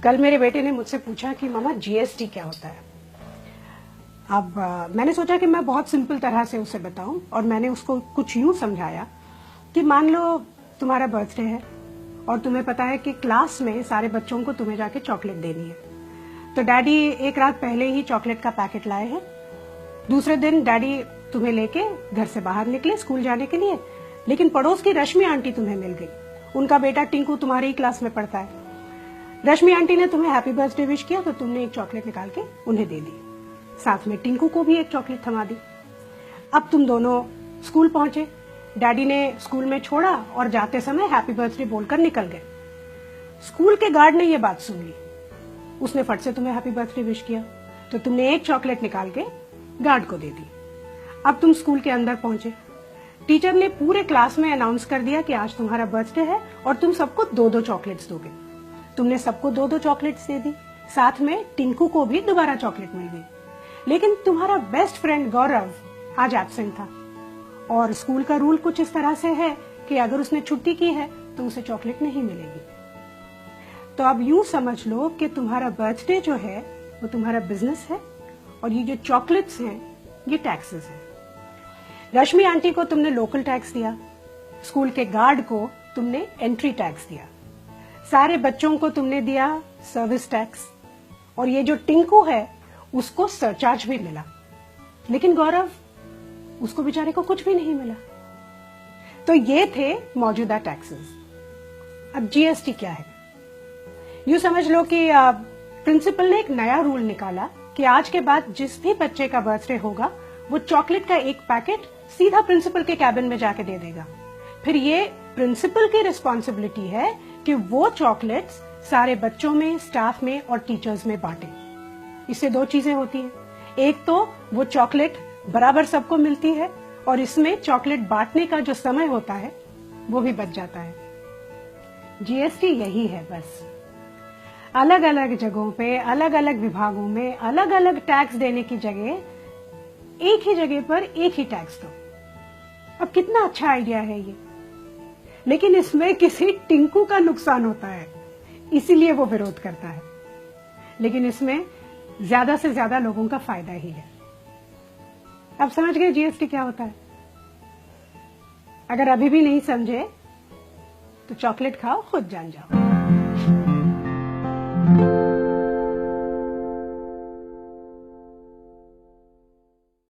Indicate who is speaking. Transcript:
Speaker 1: कल मेरे बेटे ने मुझसे पूछा कि मामा जीएसटी क्या होता है। अब मैंने सोचा कि मैं बहुत सिंपल तरह से उसे बताऊं और मैंने उसको कुछ यूं समझाया कि मान लो तुम्हारा बर्थडे है और तुम्हें पता है कि क्लास में सारे बच्चों को तुम्हें जाके चॉकलेट देनी है, तो डैडी एक रात पहले ही चॉकलेट का पैकेट लाए हैं। दूसरे दिन डैडी तुम्हें लेके घर से बाहर निकले स्कूल जाने के लिए, लेकिन पड़ोस की रश्मि आंटी तुम्हें मिल गई। उनका बेटा टिंकू तुम्हारी ही क्लास में पढ़ता है। रश्मि आंटी ने तुम्हें हैप्पी बर्थडे विश किया तो तुमने एक चॉकलेट निकाल के उन्हें दे दी, साथ में टिंकू को भी एक चॉकलेट थमा दी। अब तुम दोनों स्कूल पहुंचे, डैडी ने स्कूल में छोड़ा और जाते समय हैप्पी बर्थडे बोलकर निकल गए। स्कूल के गार्ड ने यह बात सुन ली, उसने फट से तुम्हें हैप्पी बर्थडे विश किया तो तुमने एक चॉकलेट निकाल के गार्ड को दे दी। अब तुम स्कूल के अंदर पहुंचे, टीचर ने पूरे क्लास में अनाउंस कर दिया कि आज तुम्हारा बर्थडे है और तुम सबको 2-2 चॉकलेट्स दोगे। तुमने सबको 2-2 चॉकलेट्स दे दी, साथ में टिंकू को भी दोबारा चॉकलेट मिल गई। लेकिन तुम्हारा बेस्ट फ्रेंड गौरव आज एब्सेंट था और स्कूल का रूल कुछ इस तरह से है कि अगर उसने छुट्टी की है तो उसे चॉकलेट नहीं मिलेगी। तो अब यूं समझ लो कि तुम्हारा बर्थडे जो है वो तुम्हारा बिजनेस है और ये जो चॉकलेट्स हैं ये टैक्सेस हैं। रश्मि आंटी को तुमने लोकल टैक्स दिया, स्कूल के गार्ड को तुमने एंट्री टैक्स दिया, सारे बच्चों को तुमने दिया सर्विस टैक्स, और ये जो टिंकू है उसको सरचार्ज भी मिला। लेकिन गौरव, उसको बेचारे को कुछ भी नहीं मिला। तो ये थे मौजूदा टैक्सेस। अब जीएसटी क्या है? यूं समझ लो कि प्रिंसिपल ने एक नया रूल निकाला कि आज के बाद जिस भी बच्चे का बर्थडे होगा वो चॉकलेट का एक पैकेट सीधा प्रिंसिपल के कैबिन में जाके दे देगा। फिर ये प्रिंसिपल की रिस्पॉन्सिबिलिटी है कि वो चॉकलेट्स सारे बच्चों में, स्टाफ में और टीचर्स में बांटे। इससे 2 चीजें होती हैं, एक तो वो चॉकलेट बराबर सबको मिलती है और इसमें चॉकलेट बांटने का जो समय होता है वो भी बच जाता है। जीएसटी यही है बस। अलग अलग जगहों पे, अलग अलग विभागों में अलग अलग टैक्स देने की जगह एक ही जगह पर एक ही टैक्स दो। अब कितना अच्छा आइडिया है ये, लेकिन इसमें किसी टिंकू का नुकसान होता है, इसीलिए वो विरोध करता है। लेकिन इसमें ज्यादा से ज्यादा लोगों का फायदा ही है। अब समझ गए जीएसटी क्या होता है? अगर अभी भी नहीं समझे तो चॉकलेट खाओ, खुद जान जाओ।